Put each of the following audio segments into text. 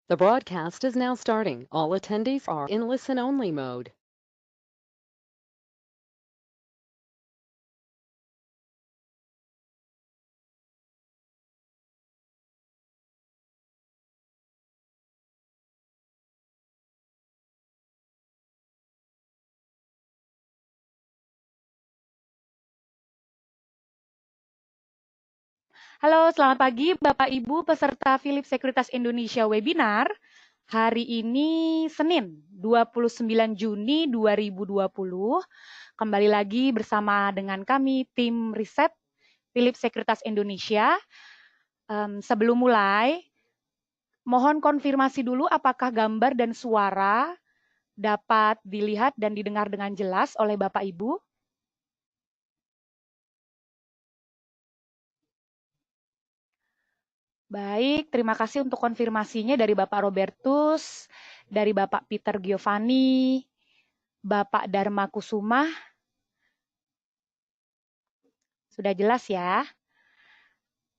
The broadcast is now starting. All attendees are in listen-only mode. Halo, selamat pagi Bapak Ibu peserta Philips Sekuritas Indonesia webinar. Hari ini Senin, 29 Juni 2020. Kembali lagi bersama dengan kami tim riset Philips Sekuritas Indonesia. Sebelum mulai, mohon konfirmasi dulu apakah gambar dan suara dapat dilihat dan didengar dengan jelas oleh Bapak Ibu. Baik, terima kasih untuk konfirmasinya dari Bapak Robertus, dari Bapak Peter Giovanni, Bapak Dharma Kusuma. Sudah jelas ya?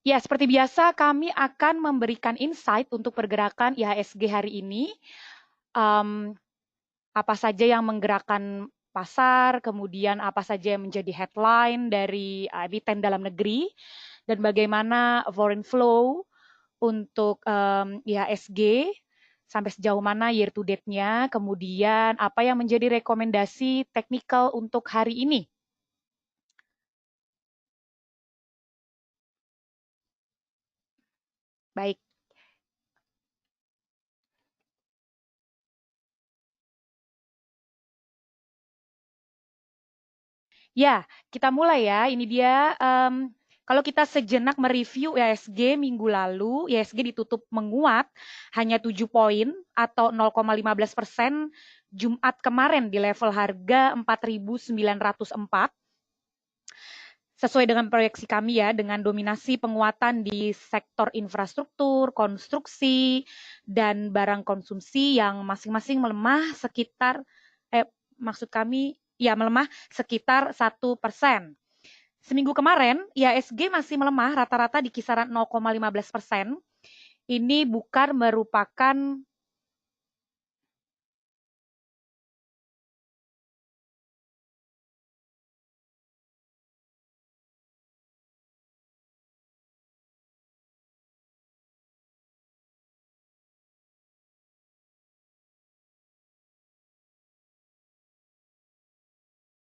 Ya, seperti biasa kami akan memberikan insight untuk pergerakan IHSG hari ini. Apa saja yang menggerakkan pasar, kemudian apa saja yang menjadi headline dari emiten dalam negeri, dan bagaimana foreign flow untuk IHSG, sampai sejauh mana year to date-nya, kemudian apa yang menjadi rekomendasi teknikal untuk hari ini. Baik. Ya, kita mulai ya. Ini dia, kalau kita sejenak mereview IHSG minggu lalu, IHSG ditutup menguat hanya 7 poin atau 0,15% Jumat kemarin di level harga 4.904. Sesuai dengan proyeksi kami ya, dengan dominasi penguatan di sektor infrastruktur, konstruksi, dan barang konsumsi yang masing-masing melemah sekitar, maksud kami, ya melemah sekitar 1%. Seminggu kemarin, IHSG masih melemah rata-rata di kisaran 0,15%. Ini bukan merupakan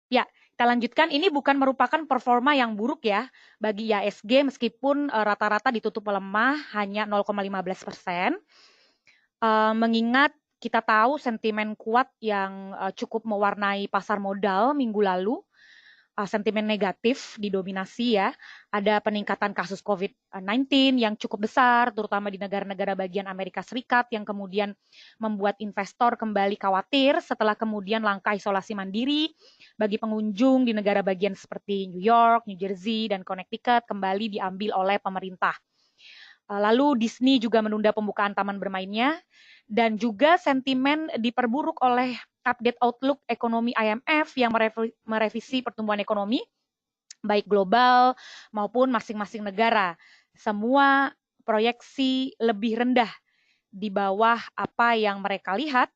ya, kita lanjutkan. Ini bukan merupakan performa yang buruk ya bagi IHSG meskipun rata-rata ditutup melemah hanya 0,15%. Mengingat kita tahu sentimen kuat yang cukup mewarnai pasar modal minggu lalu, sentimen negatif didominasi ya, ada peningkatan kasus COVID-19 yang cukup besar, terutama di negara-negara bagian Amerika Serikat yang kemudian membuat investor kembali khawatir setelah kemudian langkah isolasi mandiri bagi pengunjung di negara bagian seperti New York, New Jersey, dan Connecticut kembali diambil oleh pemerintah. Lalu Disney juga menunda pembukaan taman bermainnya, dan juga sentimen diperburuk oleh update outlook ekonomi IMF yang merevisi pertumbuhan ekonomi, baik global maupun masing-masing negara. Semua proyeksi lebih rendah di bawah apa yang mereka lihat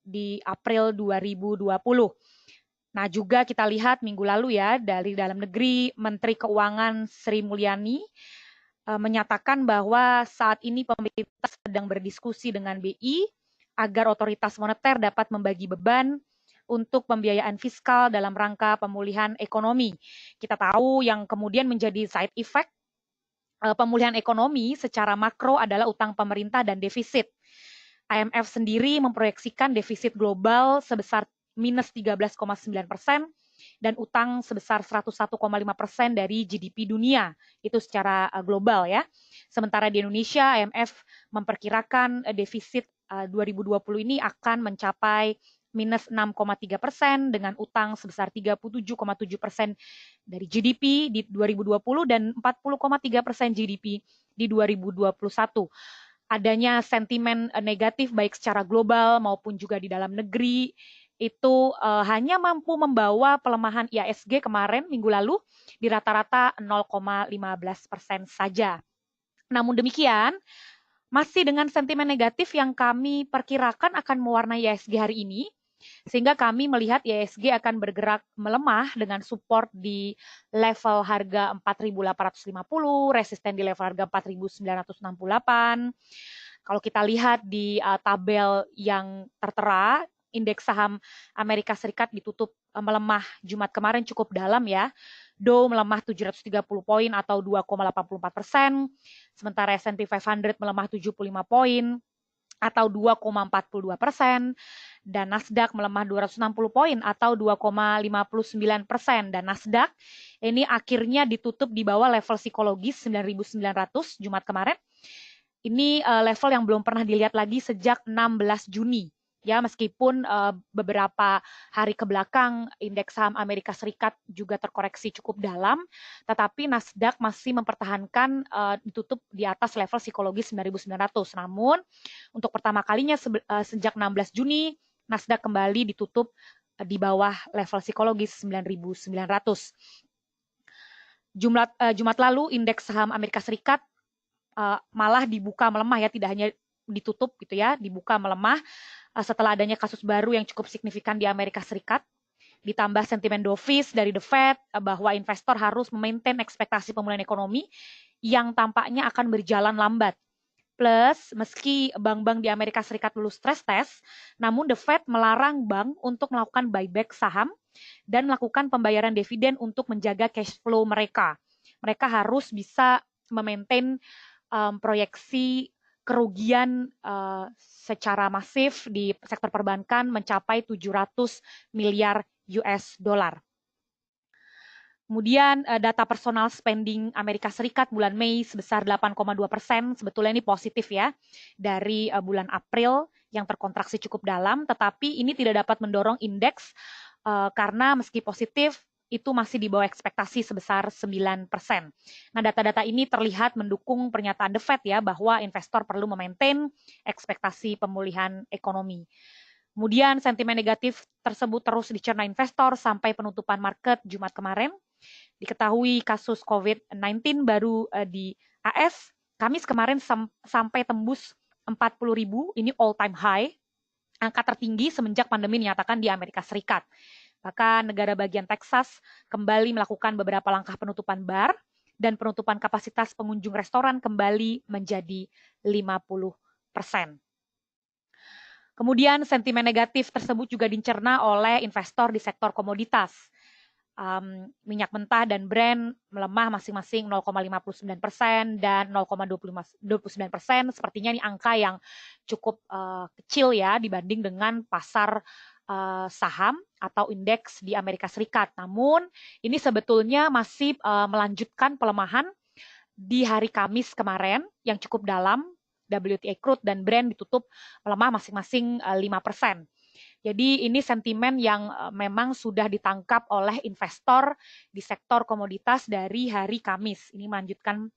di April 2020. Nah, juga kita lihat minggu lalu ya, dari dalam negeri, Menteri Keuangan Sri Mulyani menyatakan bahwa saat ini pemerintah sedang berdiskusi dengan BI agar otoritas moneter dapat membagi beban untuk pembiayaan fiskal dalam rangka pemulihan ekonomi. Kita tahu yang kemudian menjadi side effect pemulihan ekonomi secara makro adalah utang pemerintah dan defisit. IMF sendiri memproyeksikan defisit global sebesar minus 13,9% dan utang sebesar 101,5% dari GDP dunia, itu secara global ya. Sementara di Indonesia, IMF memperkirakan defisit 2020 ini akan mencapai minus 6,3% dengan utang sebesar 37,7% dari GDP di 2020 dan 40,3% GDP di 2021. Adanya sentimen negatif baik secara global maupun juga di dalam negeri itu hanya mampu membawa pelemahan IHSG kemarin minggu lalu di rata-rata 0,15% saja. Namun demikian, Masih dengan sentimen negatif yang kami perkirakan akan mewarnai IHSG hari ini, sehingga kami melihat IHSG akan bergerak melemah dengan support di level harga 4.850, resisten di level harga 4.968. Kalau kita lihat di tabel yang tertera, indeks saham Amerika Serikat ditutup melemah Jumat kemarin cukup dalam ya. Dow melemah 730 poin atau 2,84%, sementara S&P 500 melemah 75 poin atau 2,42%, dan Nasdaq melemah 260 poin atau 2,59%. Dan Nasdaq ini akhirnya ditutup di bawah level psikologis 9.900 Jumat kemarin. Ini level yang belum pernah dilihat lagi sejak 16 Juni. Ya, meskipun beberapa hari ke belakang indeks saham Amerika Serikat juga terkoreksi cukup dalam, tetapi Nasdaq masih mempertahankan ditutup di atas level psikologis 9.900. Namun, untuk pertama kalinya sejak 16 Juni, Nasdaq kembali ditutup di bawah level psikologis 9.900. Jumat lalu indeks saham Amerika Serikat malah dibuka melemah ya, tidak hanya ditutup gitu ya, dibuka melemah setelah adanya kasus baru yang cukup signifikan di Amerika Serikat, ditambah sentimen dovish dari The Fed bahwa investor harus memaintain ekspektasi pemulihan ekonomi yang tampaknya akan berjalan lambat. Plus, meski bank-bank di Amerika Serikat lulus stress test, namun The Fed melarang bank untuk melakukan buyback saham dan melakukan pembayaran dividen untuk menjaga cash flow mereka. Mereka harus bisa memaintain proyeksi kerugian secara masif di sektor perbankan mencapai 700 miliar US dollar. Kemudian data personal spending Amerika Serikat bulan Mei sebesar 8,2%, sebetulnya ini positif ya, dari bulan April yang terkontraksi cukup dalam, tetapi ini tidak dapat mendorong indeks karena meski positif, itu masih di bawah ekspektasi sebesar 9%. Nah, data-data ini terlihat mendukung pernyataan The Fed ya, bahwa investor perlu memaintain ekspektasi pemulihan ekonomi. Kemudian sentimen negatif tersebut terus dicerna investor sampai penutupan market Jumat kemarin. Diketahui kasus COVID-19 baru di AS, Kamis kemarin sampai tembus 40.000, ini all time high, angka tertinggi semenjak pandemi dinyatakan di Amerika Serikat. Bahkan negara bagian Texas kembali melakukan beberapa langkah penutupan bar dan penutupan kapasitas pengunjung restoran kembali menjadi 50%. Kemudian sentimen negatif tersebut juga dicerna oleh investor di sektor komoditas. Minyak mentah dan Brent melemah masing-masing 0,59% dan 0,29%. Sepertinya ini angka yang cukup kecil ya dibanding dengan pasar saham atau indeks di Amerika Serikat. Namun ini sebetulnya masih melanjutkan pelemahan di hari Kamis kemarin yang cukup dalam. WTI crude dan Brent ditutup melemah masing-masing 5%. Jadi ini sentimen yang memang sudah ditangkap oleh investor di sektor komoditas dari hari Kamis. Ini melanjutkan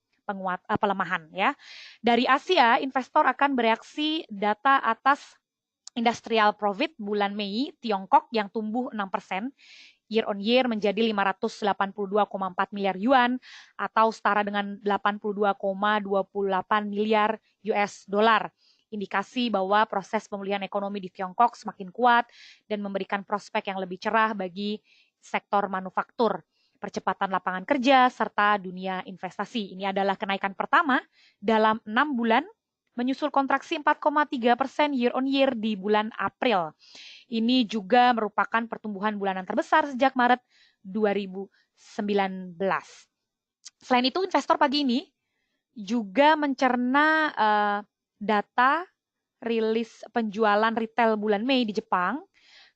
pelemahan ya. Dari Asia, investor akan bereaksi data atas industrial profit bulan Mei Tiongkok yang tumbuh 6% year on year menjadi 582,4 miliar yuan atau setara dengan 82,28 miliar US dollar. Indikasi bahwa proses pemulihan ekonomi di Tiongkok semakin kuat dan memberikan prospek yang lebih cerah bagi sektor manufaktur, percepatan lapangan kerja, serta dunia investasi. Ini adalah kenaikan pertama dalam 6 bulan menyusul kontraksi 4,3% year on year di bulan April. Ini juga merupakan pertumbuhan bulanan terbesar sejak Maret 2019. Selain itu, investor pagi ini juga mencerna data rilis penjualan retail bulan Mei di Jepang.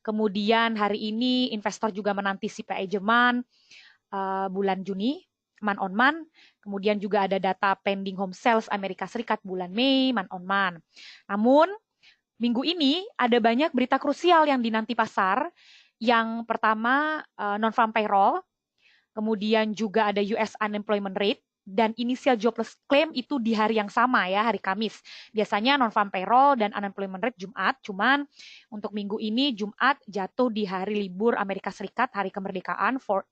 Kemudian hari ini investor juga menanti CPI Jerman bulan Juni, month on month. Kemudian juga ada data pending home sales Amerika Serikat bulan Mei, month on month. Namun, minggu ini ada banyak berita krusial yang dinanti pasar. Yang pertama, non-farm payroll. Kemudian juga ada US unemployment rate. Dan initial jobless claim itu di hari yang sama ya, hari Kamis. Biasanya non-farm payroll dan unemployment rate Jumat. Cuman untuk minggu ini Jumat jatuh di hari libur Amerika Serikat, hari kemerdekaan, 4th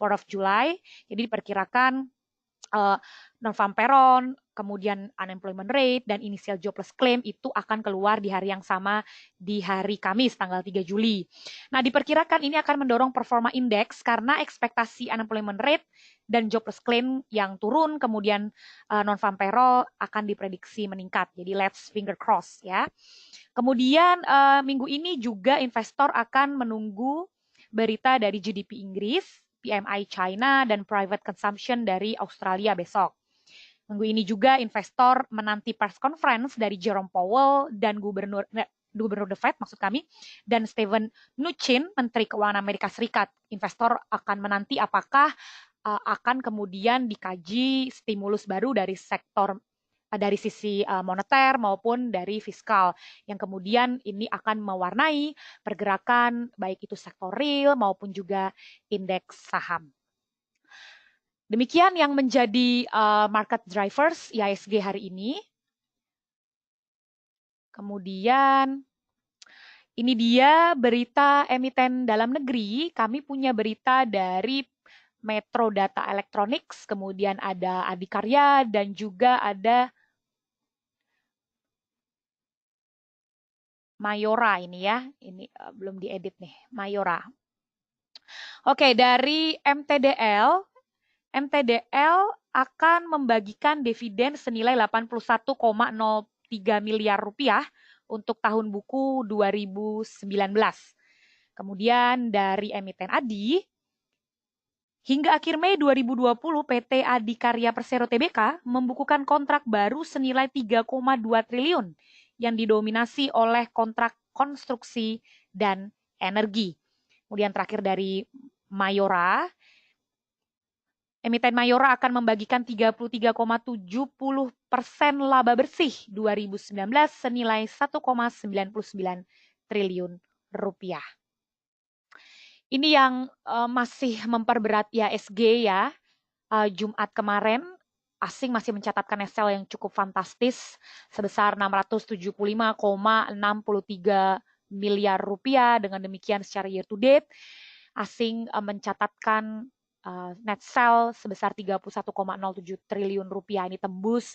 of July. Jadi diperkirakan non-farm payroll, kemudian unemployment rate, dan initial jobless claim itu akan keluar di hari yang sama di hari Kamis, tanggal 3 Juli. Nah, diperkirakan ini akan mendorong performa indeks karena ekspektasi unemployment rate dan jobless claim yang turun, kemudian non-farm payroll akan diprediksi meningkat. Jadi let's finger cross ya. Kemudian minggu ini juga investor akan menunggu berita dari GDP Inggris, PMI China, dan private consumption dari Australia besok. Minggu ini juga investor menanti press conference dari Jerome Powell dan Gubernur The Fed maksud kami, dan Steven Mnuchin, Menteri Keuangan Amerika Serikat. Investor akan menanti apakah akan kemudian dikaji stimulus baru dari sektor dari sisi moneter maupun dari fiskal, yang kemudian ini akan mewarnai pergerakan baik itu sektor real maupun juga indeks saham. Demikian yang menjadi market drivers IHSG hari ini. Kemudian ini dia berita emiten dalam negeri. Kami punya berita dari Metro Data Electronics, kemudian ada Adikarya, dan juga ada Mayora ini ya. Ini belum diedit nih, Mayora. Oke, dari MTDL akan membagikan dividen senilai 81,03 miliar rupiah untuk tahun buku 2019. Kemudian dari emiten ADI, hingga akhir Mei 2020, PT Adikarya Persero Tbk membukukan kontrak baru senilai 3,2 triliun yang didominasi oleh kontrak konstruksi dan energi. Kemudian terakhir dari Mayora, emiten Mayora akan membagikan 33,70% laba bersih 2019 senilai 1,99 triliun rupiah. Ini yang masih memperberat IHSG ya. Jumat kemarin asing masih mencatatkan sell yang cukup fantastis sebesar 675,63 miliar rupiah. Dengan demikian secara year to date asing mencatatkan net sell sebesar 31,07 triliun rupiah. Ini tembus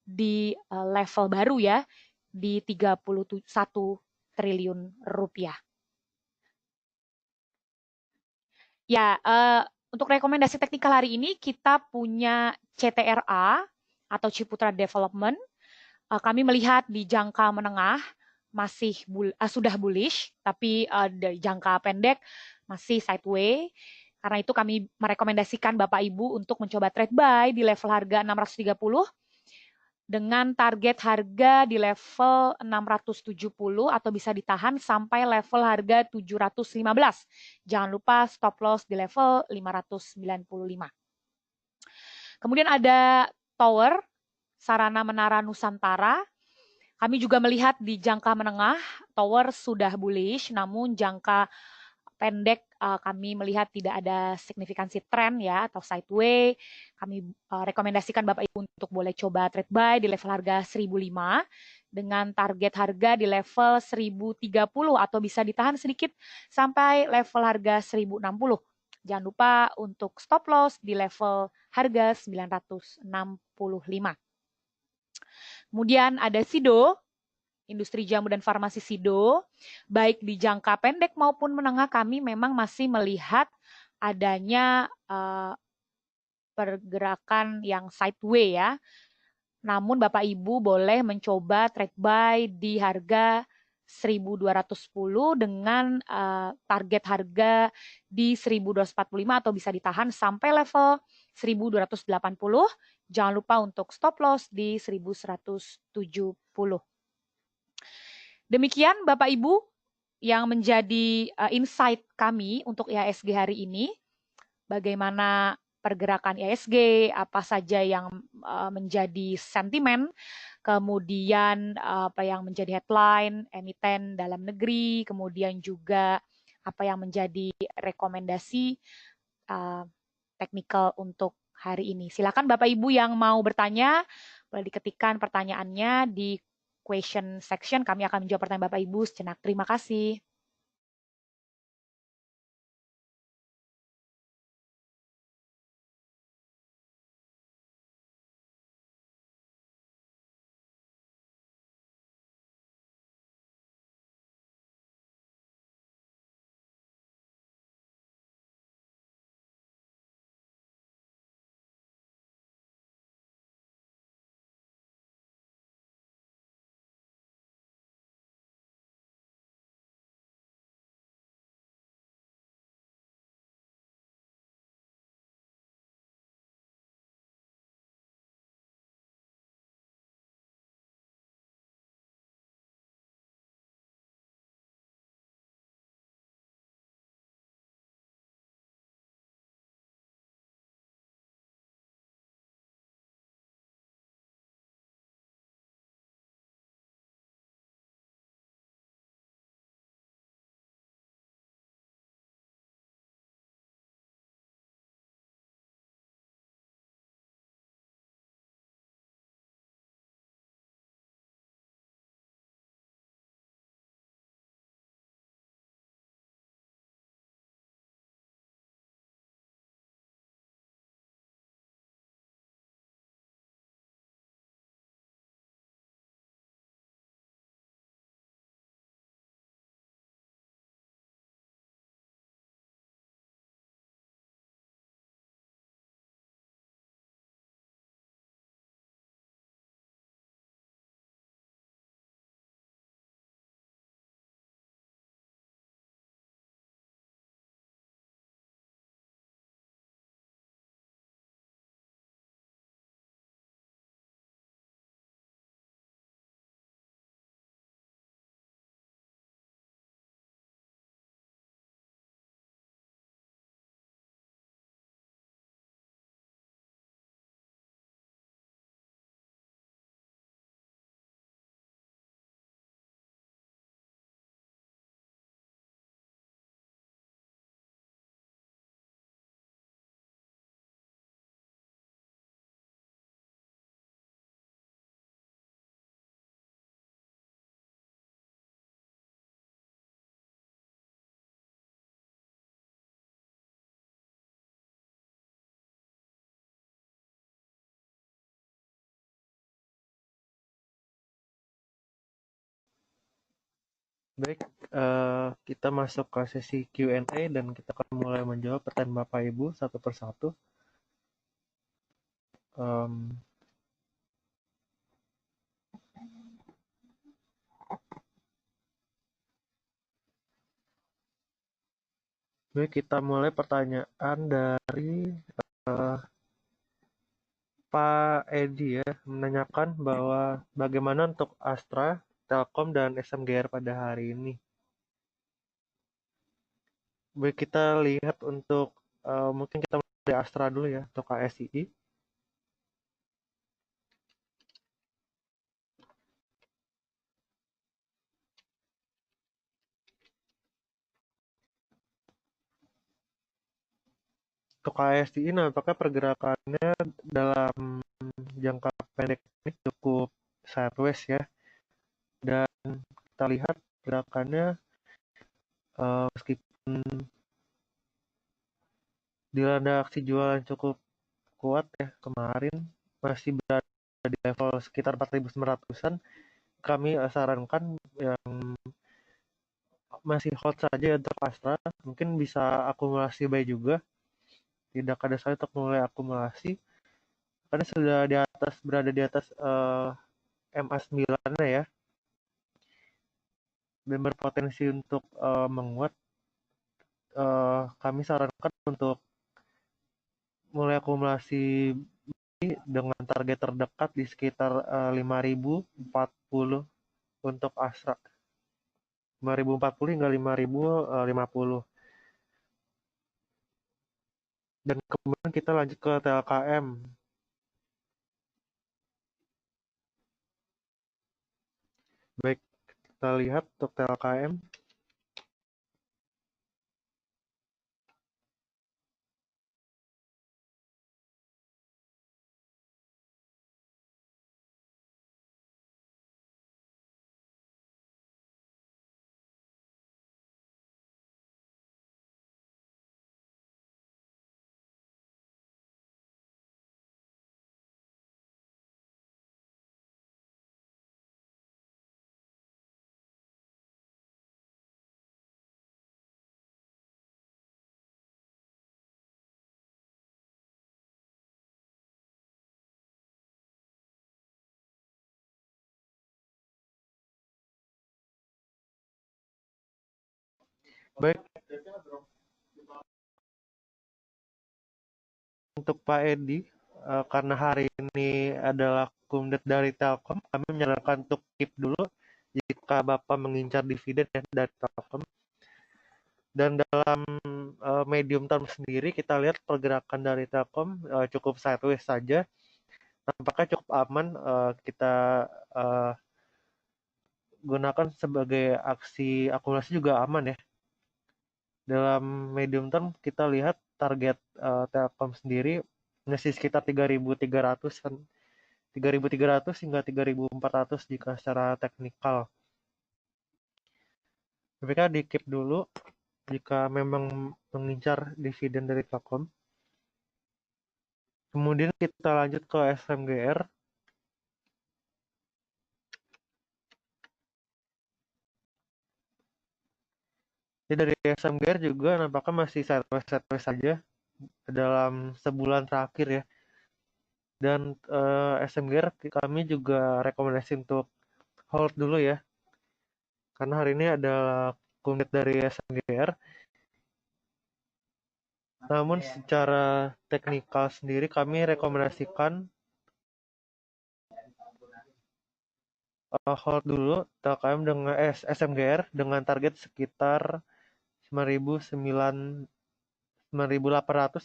di level baru ya, di 31 triliun rupiah. Ya, untuk rekomendasi teknikal hari ini kita punya CTRA atau Ciputra Development. Kami melihat di jangka menengah masih sudah bullish, tapi dari jangka pendek masih sideways. Karena itu kami merekomendasikan Bapak Ibu untuk mencoba trade buy di level harga 630 dengan target harga di level 670 atau bisa ditahan sampai level harga 715. Jangan lupa stop loss di level 595. Kemudian ada Tower, Sarana Menara Nusantara. Kami juga melihat di jangka menengah, Tower sudah bullish, namun jangka pendek kami melihat tidak ada signifikansi tren ya atau sideways. Kami rekomendasikan Bapak Ibu untuk boleh coba trade buy di level harga 1005 dengan target harga di level 1030 atau bisa ditahan sedikit sampai level harga 1060. Jangan lupa untuk stop loss di level harga 965. Kemudian ada Sido, industri jamu dan farmasi Sido, baik di jangka pendek maupun menengah kami memang masih melihat adanya pergerakan yang sideways ya. Namun Bapak Ibu boleh mencoba trade buy di harga 1210 dengan target harga di 1245 atau bisa ditahan sampai level 1280. Jangan lupa untuk stop loss di 1170. Demikian Bapak Ibu yang menjadi insight kami untuk IHSG hari ini. Bagaimana pergerakan IHSG, apa saja yang menjadi sentimen, kemudian apa yang menjadi headline, emiten dalam negeri, kemudian juga apa yang menjadi rekomendasi teknikal untuk hari ini. Silakan Bapak Ibu yang mau bertanya, boleh diketikkan pertanyaannya di question section. Kami akan menjawab pertanyaan Bapak Ibu sejenak. Terima kasih. Baik, kita masuk ke sesi Q&A dan kita akan mulai menjawab pertanyaan Bapak Ibu satu persatu. Baik, kita mulai pertanyaan dari Pak Edi ya, menanyakan bahwa bagaimana untuk Astra, Telkom, dan SMGR pada hari ini. Baik, kita lihat untuk mungkin kita mulai dari Astra dulu ya, untuk KSI. Untuk KSI nampaknya pergerakannya dalam jangka pendek ini cukup sideways ya. Dan kita lihat gerakannya meskipun dilanda aksi jualan cukup kuat ya kemarin, masih berada di level sekitar 4.900-an. Kami sarankan yang masih hold saja untuk Astra, mungkin bisa akumulasi buy juga. Tidak ada salahnya untuk mulai akumulasi karena sudah di atas, berada di atas MA9 ya, dan berpotensi untuk menguat. Kami sarankan untuk mulai akumulasi dengan target terdekat di sekitar 5.040 untuk Astra. 5.040 hingga 5.050. Dan kemudian kita lanjut ke TLKM. Baik, kita lihat untuk TLKM. Baik, untuk Pak Edi, karena hari ini adalah kumdet dari Telkom, kami menyarankan untuk keep dulu jika Bapak mengincar dividen ya dari Telkom. Dan dalam medium term sendiri kita lihat pergerakan dari Telkom cukup sideways saja, nampaknya cukup aman. Kita gunakan sebagai aksi akumulasi juga aman ya. Dalam medium term kita lihat target Telkom sendiri masih sekitar 3.300-an, 3.300 hingga 3.400 jika secara teknikal. Mereka di keep dulu jika memang mengincar dividen dari Telkom. Kemudian kita lanjut ke SMGR. Jadi dari SMGR juga nampaknya masih sideways saja dalam sebulan terakhir ya. Dan SMGR kami juga rekomendasi untuk hold dulu ya. Karena hari ini adalah kumdet dari SMGR. Namun secara teknikal sendiri kami rekomendasikan hold dulu TLKM dengan SMGR dengan target sekitar 9.800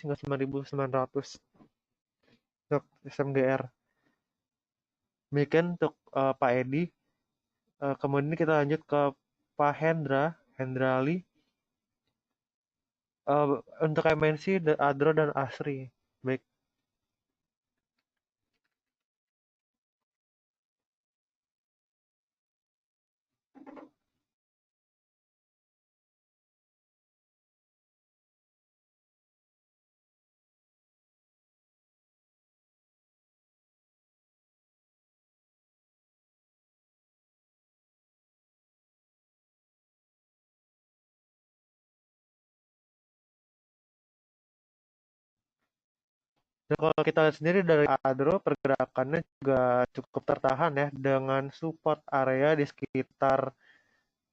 hingga 9.900 untuk SMGR. Demikian untuk Pak Edi. Kemudian kita lanjut ke Pak Hendrali. Untuk MNC, Adro dan Asri. Baik. Dan kalau kita lihat sendiri dari Adro, pergerakannya juga cukup tertahan ya dengan support area di sekitar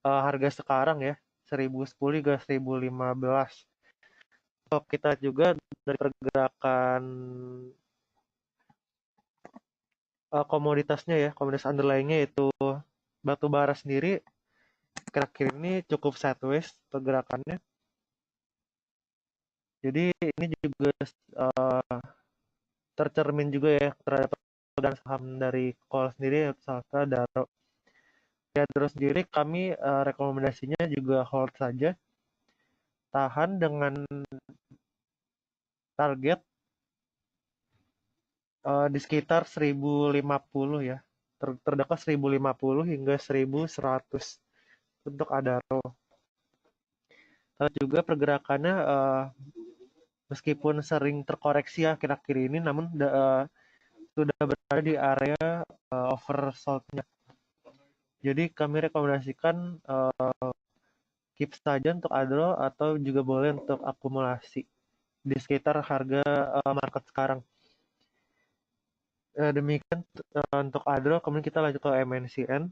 harga sekarang ya, 1010 hingga 1015. Kalau kita juga dari pergerakan komoditasnya ya, komoditas underlyingnya itu batu bara sendiri, akhir-akhir ini cukup sideways pergerakannya. Jadi ini juga tercermin juga ya terhadap pegang saham dari call sendiri, salah satu Daro. Ya terus sendiri kami rekomendasinya juga hold saja, tahan dengan target di sekitar 1050 ya, terdekat 1050 hingga 1100 untuk Adaro. Lalu juga pergerakannya meskipun sering terkoreksi ya akhir-akhir ini, namun sudah berada di area oversold-nya. Jadi kami rekomendasikan keep saja untuk Adro atau juga boleh untuk akumulasi di sekitar harga market sekarang. Demikian untuk Adro, kemudian kita lanjut ke MNCN.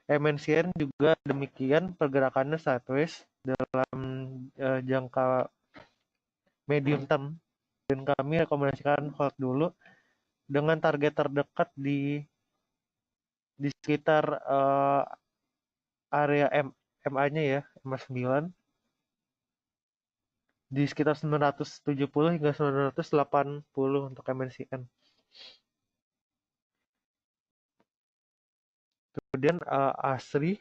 MNCN juga demikian pergerakannya sideways dalam jangka medium term, dan kami rekomendasikan hold dulu dengan target terdekat di sekitar area MA-nya ya, MA 9 di sekitar 970 hingga 980 untuk MNCN. Kemudian ASRI,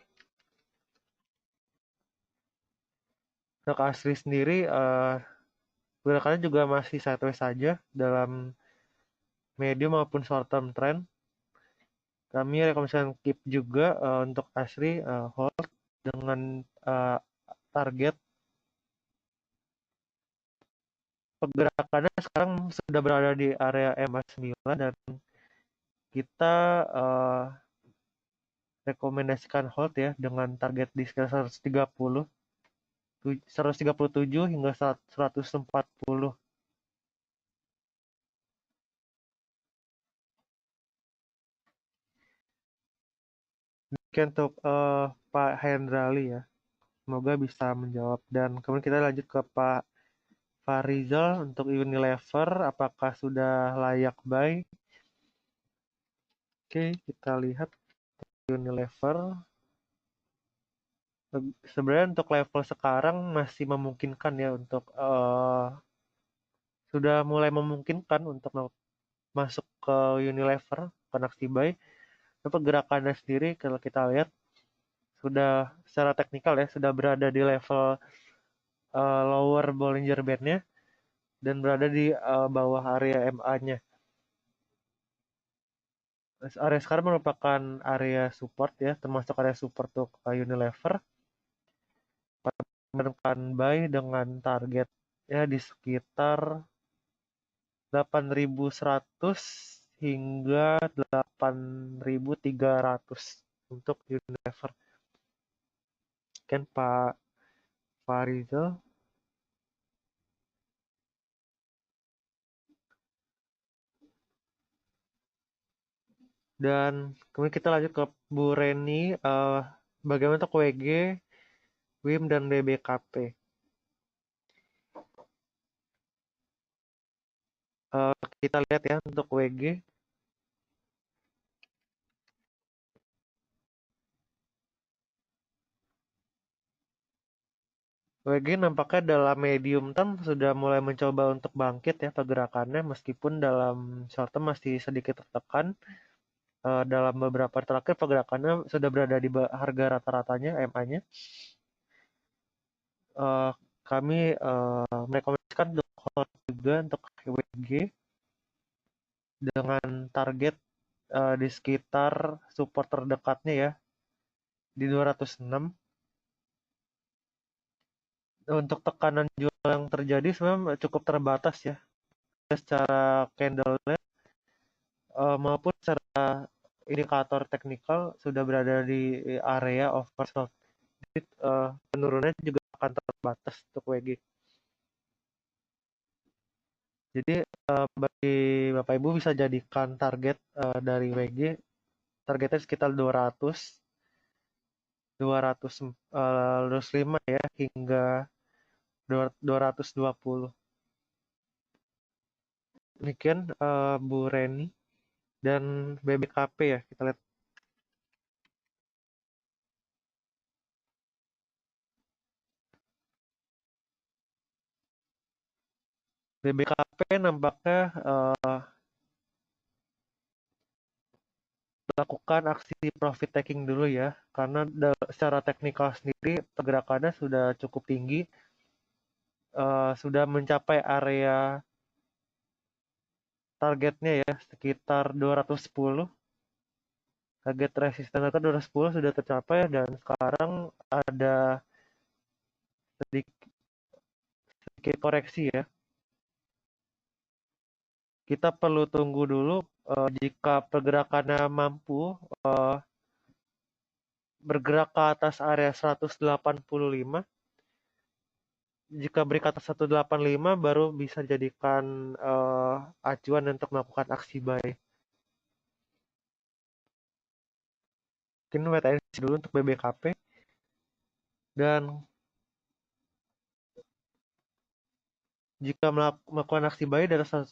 untuk ASRI sendiri gerakannya juga masih sideways saja dalam medium maupun short term trend. Kami rekomendasikan keep juga untuk ASRI hold dengan target pergerakannya sekarang sudah berada di area MA9 dan kita rekomendasikan hold ya dengan target di sekitar 137 hingga 140. Demikian untuk Pak Hendrali ya. Semoga bisa menjawab. Dan kemudian kita lanjut ke Pak Farizal untuk Unilever. Apakah sudah layak buy? Oke, kita lihat Unilever. Sebenarnya untuk level sekarang masih memungkinkan ya untuk sudah mulai memungkinkan untuk masuk ke Unilever, ke aksi buy. Pergerakannya sendiri kalau kita lihat sudah secara teknikal ya sudah berada di level lower Bollinger Band-nya dan berada di bawah area MA-nya. Area sekarang merupakan area support ya, termasuk area support untuk Unilever. Menekan buy dengan target ya di sekitar 8.100 hingga 8.300 untuk Unilever. Kan Pak Farizal. Dan kemudian kita lanjut ke Bu Reni, bagaimana untuk WG, WIM, dan BBKP. Kita lihat ya untuk WG. WG nampaknya dalam medium term sudah mulai mencoba untuk bangkit ya pergerakannya, meskipun dalam short term masih sedikit tertekan. Dalam beberapa terakhir pergerakannya sudah berada di harga rata-ratanya MA-nya. Kami merekomendasikan untuk hold juga untuk WG dengan target di sekitar support terdekatnya ya di 206. Untuk tekanan jual yang terjadi sebenarnya cukup terbatas ya secara candle maupun secara indikator teknikal sudah berada di area oversold. Jadi penurunannya juga akan terbatas untuk WG. Jadi bagi Bapak Ibu bisa jadikan target dari WG, targetnya sekitar 205 ya hingga 220. Demikian Bu Reni dan BBKP ya, kita lihat. BBKP nampaknya lakukan aksi profit taking dulu ya, karena secara teknikal sendiri pergerakannya sudah cukup tinggi, sudah mencapai area targetnya ya sekitar 210. Target resisten kita 210 sudah tercapai dan sekarang ada sedikit koreksi ya. Kita perlu tunggu dulu jika pergerakannya mampu bergerak ke atas area 185. Jika break atas 185 baru bisa jadikan acuan untuk melakukan aksi buy. Mungkin wait and see dulu untuk BBKP. Dan jika melakukan aksi buy dari 185,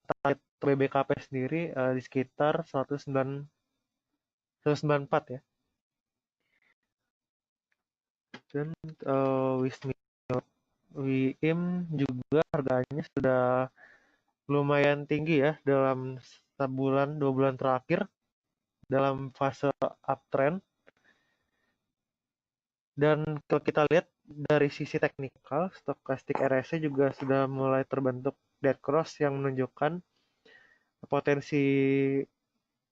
target BBKP sendiri di sekitar 194 ya. Dan WIM juga harganya sudah lumayan tinggi ya dalam sebulan 2 bulan terakhir dalam fase uptrend. Dan kalau kita lihat dari sisi teknikal, stochastic RSI juga sudah mulai terbentuk dead cross yang menunjukkan potensi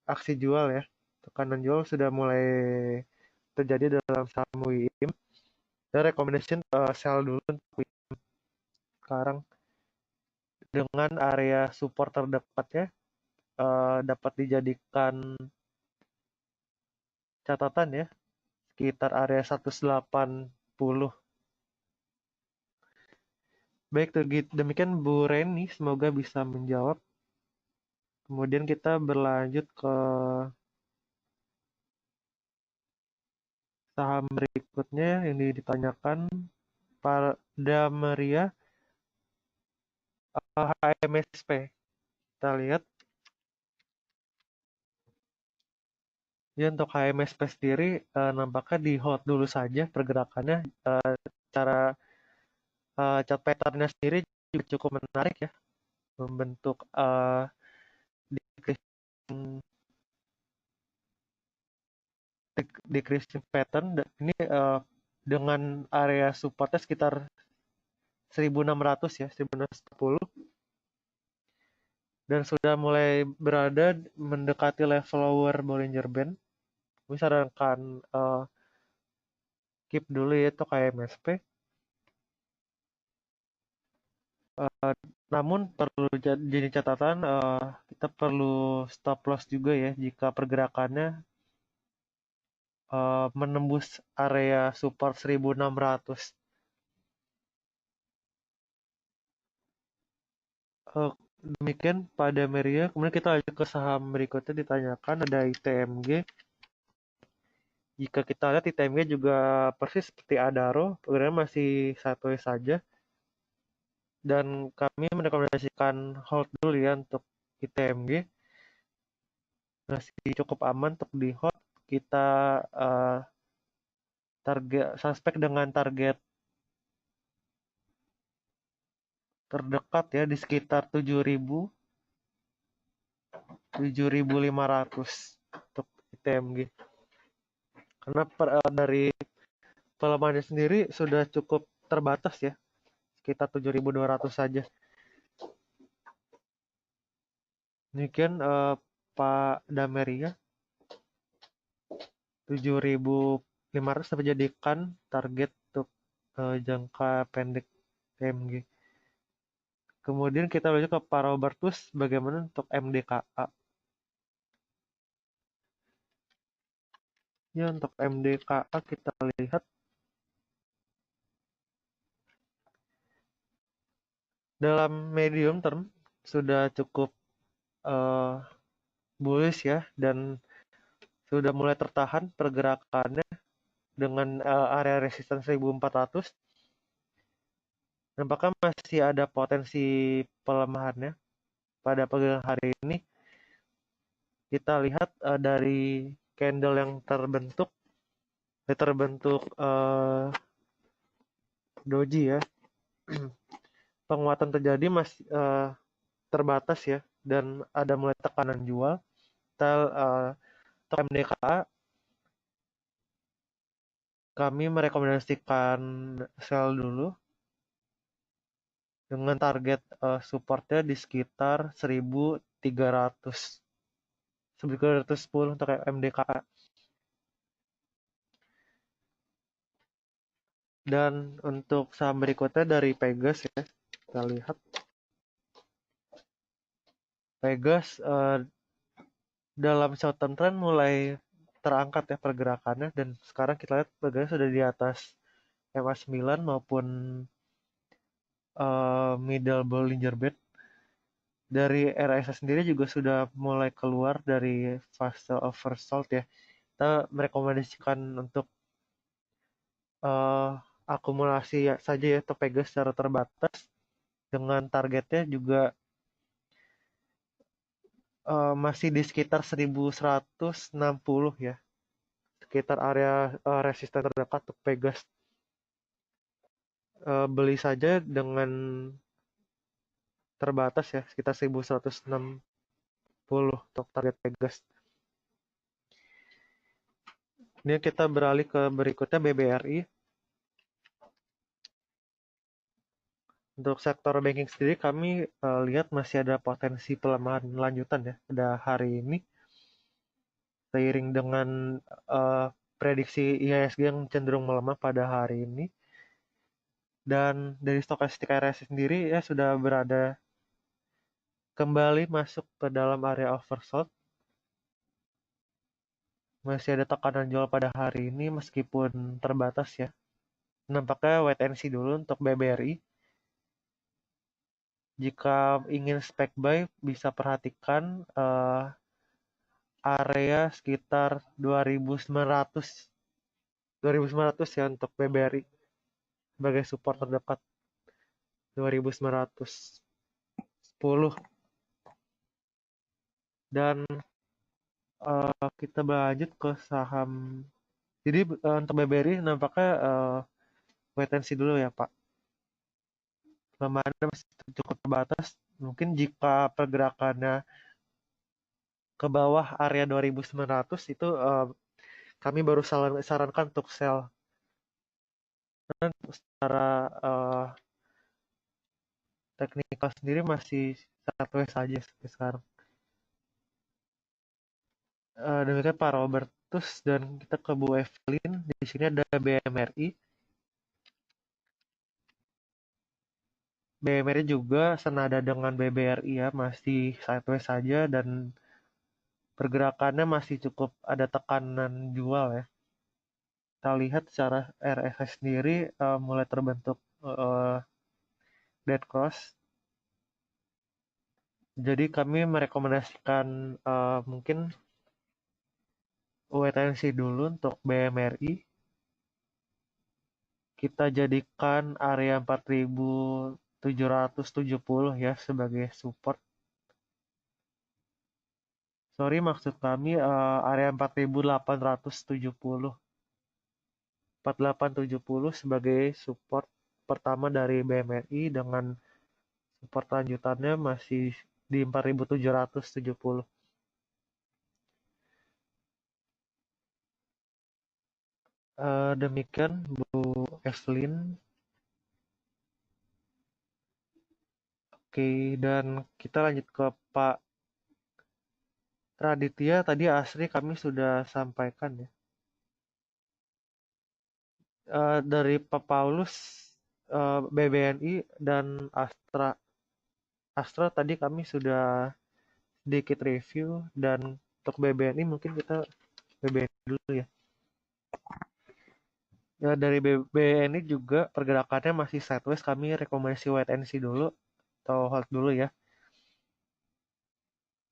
aksi jual ya. Tekanan jual sudah mulai terjadi dalam saham WIM. Dan recommendation sell dulu untuk WIM sekarang dengan area support terdekatnya dapat dijadikan catatan ya sekitar area 180. Baik, demikian Bu Reni, semoga bisa menjawab. Kemudian kita berlanjut ke saham berikutnya yang ditanyakan pada Maria, HMSP. Kita lihat ya, untuk HMSP sendiri nampaknya di hold dulu saja pergerakannya. Cara chart pattern-nya sendiri juga cukup menarik ya, membentuk decreasing pattern. Ini dengan area supportnya sekitar 1600 ya, 1640, dan sudah mulai berada mendekati level lower Bollinger Band. Gue sarankan keep dulu ya itu kayak MSP. Namun perlu jadi catatan kita perlu stop loss juga ya jika pergerakannya menembus area support 1600. Demikian pada Meria. Kemudian kita lanjut ke saham berikutnya, ditanyakan ada ITMG. Jika kita lihat ITMG juga persis seperti Adaro, pergerakannya masih sideways saja. Dan kami merekomendasikan hold dulu ya untuk ITMG. Masih cukup aman untuk di hold. Kita target suspek dengan target terdekat ya di sekitar 7.500 untuk ITMG. Karena dari pelemahannya sendiri sudah cukup terbatas ya, sekitar 7.200 saja. Demikian Pak Dameria, 7.500 dapat jadikan target untuk jangka pendek TMG. Kemudian kita lanjut ke Pak Robertus, bagaimana untuk MDKA. Ya, untuk MDKA kita lihat dalam medium term sudah cukup bullish ya, dan sudah mulai tertahan pergerakannya dengan area resistance 1400. Nampaknya masih ada potensi pelemahannya pada pegang hari ini. Kita lihat dari candle yang terbentuk doji ya, penguatan terjadi masih terbatas ya, dan ada mulai tekanan jual. Kita MDKA kami merekomendasikan sell dulu dengan target supportnya di sekitar 1300 1310 untuk MDKA. Dan untuk saham berikutnya dari Pegas ya, kita lihat Pegas dalam short term trend mulai terangkat ya pergerakannya, dan sekarang kita lihat Pegas sudah di atas MA9 maupun middle Bollinger Band. Dari RSI sendiri juga sudah mulai keluar dari fase oversold ya. Kita merekomendasikan untuk akumulasi saja ya untuk Pegas secara terbatas, dengan targetnya juga masih di sekitar 1160 ya, sekitar area resisten terdekat untuk Pegas. Beli saja dengan terbatas ya, sekitar 1160 untuk target Pegas. Ini kita beralih ke berikutnya BBRI. Untuk sektor banking sendiri kami lihat masih ada potensi pelemahan lanjutan ya pada hari ini, seiring dengan prediksi IHSG yang cenderung melemah pada hari ini. Dan dari stokastik RSI sendiri ya sudah berada kembali masuk ke dalam area oversold. Masih ada tekanan jual pada hari ini meskipun terbatas ya. Nampaknya wait and see dulu untuk BBRI. Jika ingin spec buy bisa perhatikan area sekitar 2900 ya untuk BBRI sebagai support terdekat 2910. Dan kita lanjut ke saham. Jadi untuk BBRI nampaknya wait and see dulu ya Pak. Pelemahannya masih cukup terbatas. Mungkin jika pergerakannya ke bawah area 2900 itu kami baru sarankan untuk sell. Dan secara teknikal sendiri masih sideways saja sampai sekarang. Demikian Pak Robertus, dan kita ke Bu Evelyn. Di sini ada BMRI. BMRI juga senada dengan BBRI ya, masih sideways saja dan pergerakannya masih cukup ada tekanan jual ya. Kita lihat secara RSI sendiri mulai terbentuk dead cross. Jadi kami merekomendasikan mungkin wait and see dulu untuk BMRI. Kita jadikan area 4770 ya sebagai support. Sorry, maksud kami area 4870. 4870 sebagai support pertama dari BMRI, dengan support lanjutannya masih di 4770. Demikian Bu Evelyn. Oke, dan kita lanjut ke Pak Raditya. Tadi Asri kami sudah sampaikan ya. Dari Pak Paulus, BBNI dan Astra. Astra tadi kami sudah sedikit review, dan untuk BBNI mungkin kita BBNI dulu ya. Ya, dari BBNI juga pergerakannya masih sideways, kami rekomendasi wait and see dulu. atau hold dulu ya.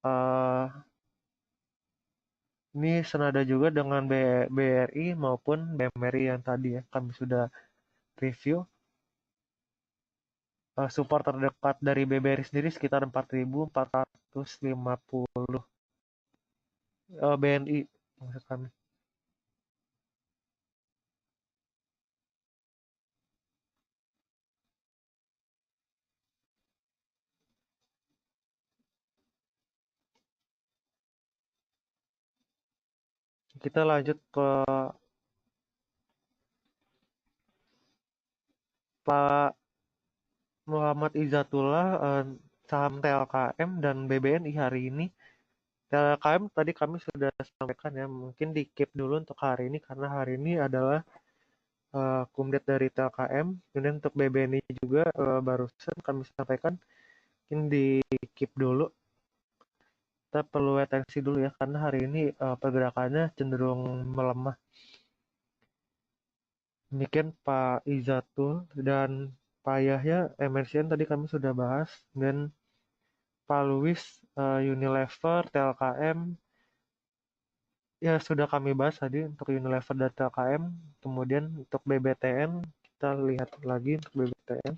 Eh, ini senada juga dengan BRI maupun BMRI yang tadi ya kami sudah review. Support terdekat dari BBRI sendiri sekitar 4.450 BNI maksud kami. Kita lanjut ke Pak Muhammad Izzatullah, saham TLKM dan BBNI hari ini. TLKM tadi kami sudah sampaikan ya, mungkin di keep dulu untuk hari ini karena hari ini adalah kumdet dari TLKM. Kemudian untuk BBNI juga barusan kami sampaikan, mungkin di keep dulu. Kita perlu atensi dulu ya karena hari ini pergerakannya cenderung melemah. Demikian Pak Izzatul dan Pak Yahya, MRCN tadi kami sudah bahas, dan Pak Luis, Unilever, TLKM, ya sudah kami bahas tadi untuk Unilever dan TLKM. Kemudian untuk BBTN, kita lihat lagi untuk BBTN.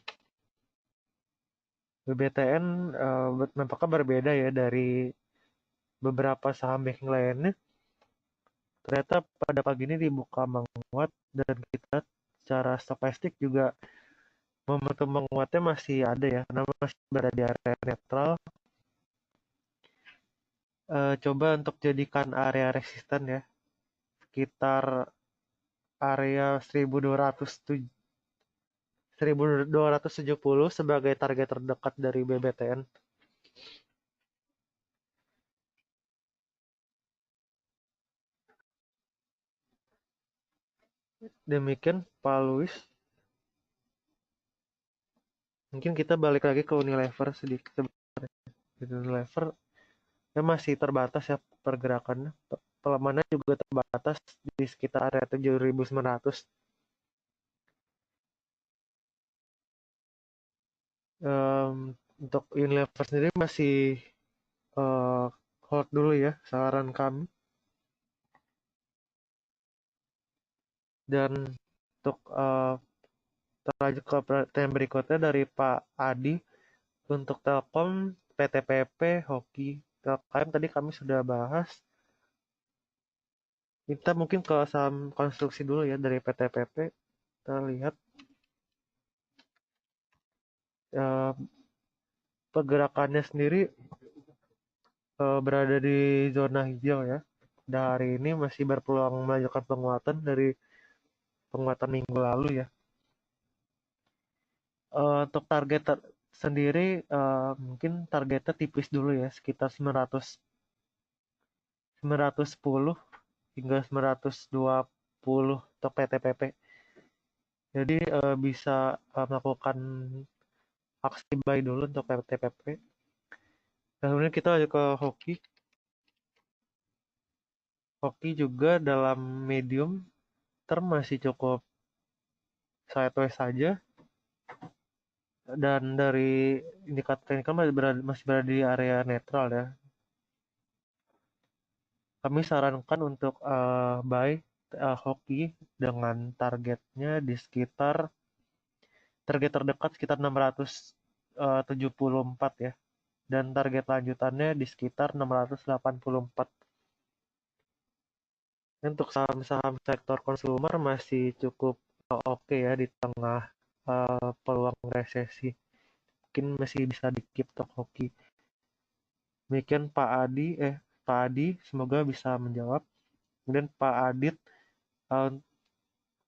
BBTN nampaknya berbeda ya dari beberapa saham banking lainnya. Ternyata pada pagi ini dibuka menguat dan kita secara stokastik juga momentum menguatnya masih ada ya karena masih berada di area netral. Coba untuk jadikan area resisten ya sekitar area 1270 sebagai target terdekat dari BBTN. Demikian Pak Luis. Mungkin kita balik lagi ke Unilever sedikit. Unilever ya masih terbatas ya pergerakannya. Pelemahannya juga terbatas di sekitar area 7.900. Untuk Unilever sendiri masih hold dulu ya saran kami. Dan untuk lanjut ke pertanyaan berikutnya dari Pak Adi. Untuk Telkom, PTPP, Hoki, Telkom tadi kami sudah bahas. Kita mungkin ke saham konstruksi dulu ya dari PTPP. Kita lihat pergerakannya sendiri berada di zona hijau ya. Dan hari ini masih berpeluang melanjutkan penguatan dari penguatan minggu lalu ya. Untuk target sendiri mungkin targetnya tipis dulu ya, sekitar 910 hingga 920 untuk PTPP. Jadi bisa melakukan aksi buy dulu untuk PTPP. Kemudian kita lanjut ke Hoki. Hoki juga dalam medium term masih cukup sideways saja. Dan dari indikator teknikal masih berada di area netral ya. Kami sarankan untuk buy Hoki dengan targetnya di sekitar target terdekat sekitar 674 ya. Dan target lanjutannya di sekitar 684. Untuk saham-saham sektor konsumer masih cukup oke ya di tengah peluang resesi. Mungkin masih bisa di-keep untuk Hoki. Demikian Pak Adi semoga bisa menjawab. Kemudian Pak Adit,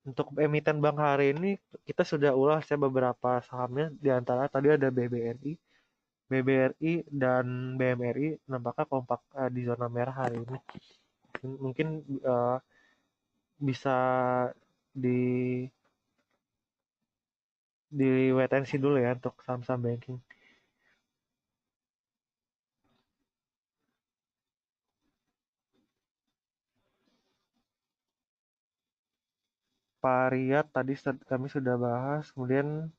untuk emiten bank hari ini kita sudah ulas ya beberapa sahamnya. Di antara tadi ada BBRI dan BMRI nampaknya kompak di zona merah hari ini. Mungkin bisa di wait and see dulu ya untuk saham-saham banking. Pak Riyad tadi kami sudah bahas, kemudian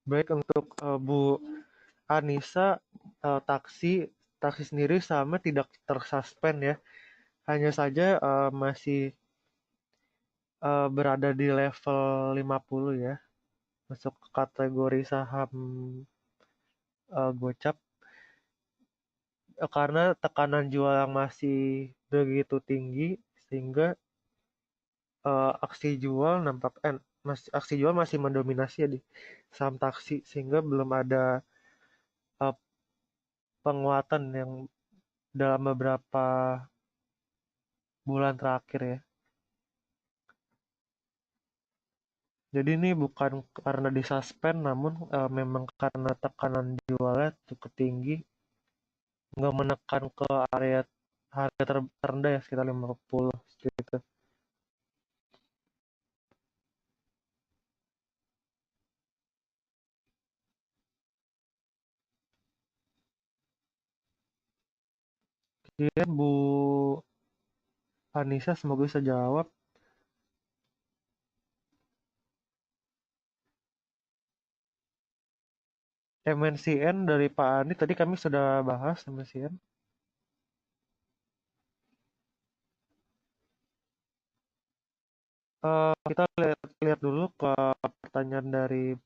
Baik untuk Bu Anissa, taksi sendiri sama tidak tersuspend ya. Hanya saja masih berada di level 50 ya, masuk kategori saham gocap karena tekanan jual yang masih begitu tinggi sehingga aksi jual masih mendominasi ya di saham taksi sehingga belum ada uh, penguatan yang dalam beberapa bulan terakhir ya. Jadi ini bukan karena disuspend namun memang karena tekanan jualnya cukup tinggi, nggak menekan ke area harga terendah ya sekitar 50 gitu. Kemudian Bu Anissa semoga bisa jawab. MNCN dari Pak Andi tadi kami sudah bahas MNCN. Kita lihat dulu ke pertanyaan dari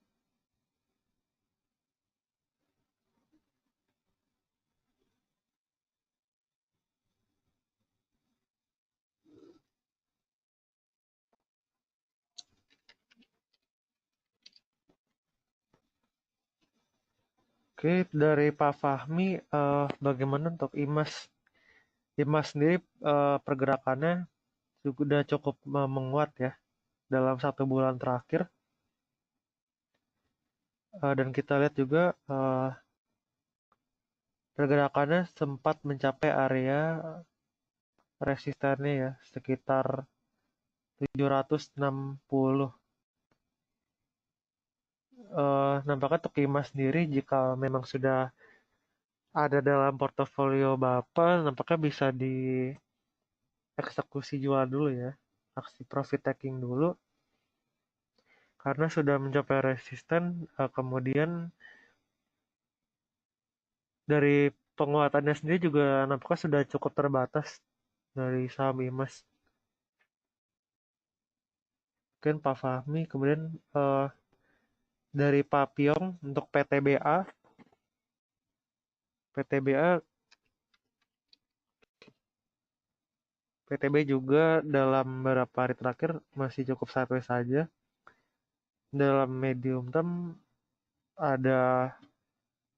dari Pak Fahmi, bagaimana untuk IMAS? IMAS sendiri pergerakannya sudah cukup menguat ya dalam 1 bulan terakhir. Dan kita lihat juga pergerakannya sempat mencapai area resistennya ya sekitar 760. Nampaknya untuk IMAS sendiri jika memang sudah ada dalam portofolio Bapak, nampaknya bisa dieksekusi jual dulu ya, aksi profit taking dulu, karena sudah mencapai resisten, kemudian dari penguatannya sendiri juga nampaknya sudah cukup terbatas dari saham IMAS. Mungkin Pak Fahmi, kemudian dari Pak Piong untuk PTBA. PTB juga dalam beberapa hari terakhir masih cukup sideways saja. Dalam medium term ada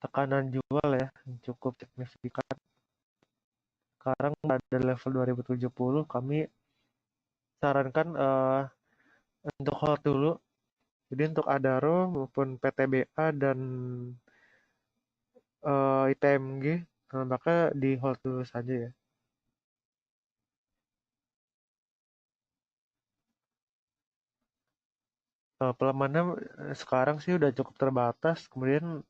tekanan jual ya yang cukup signifikan. Sekarang pada level 2070 kami sarankan untuk hold dulu. Jadi untuk Adaro maupun PTBA dan ITMG nampaknya di hold dulu saja ya. Pelemahannya sekarang sih udah cukup terbatas. Kemudian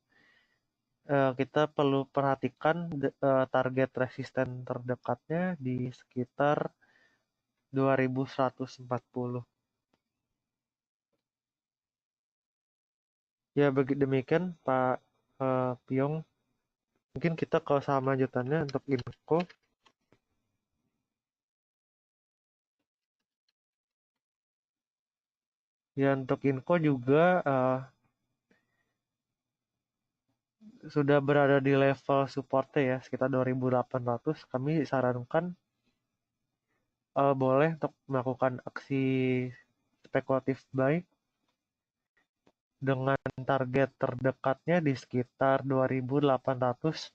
kita perlu perhatikan target resisten terdekatnya di sekitar 2140. Ya demikian Pak Piong. Mungkin kita ke saham lanjutannya untuk Inco. Ya untuk Inco juga sudah berada di level supportnya ya sekitar 2800. Kami sarankan boleh untuk melakukan aksi spekulatif buy dengan target terdekatnya di sekitar 2890.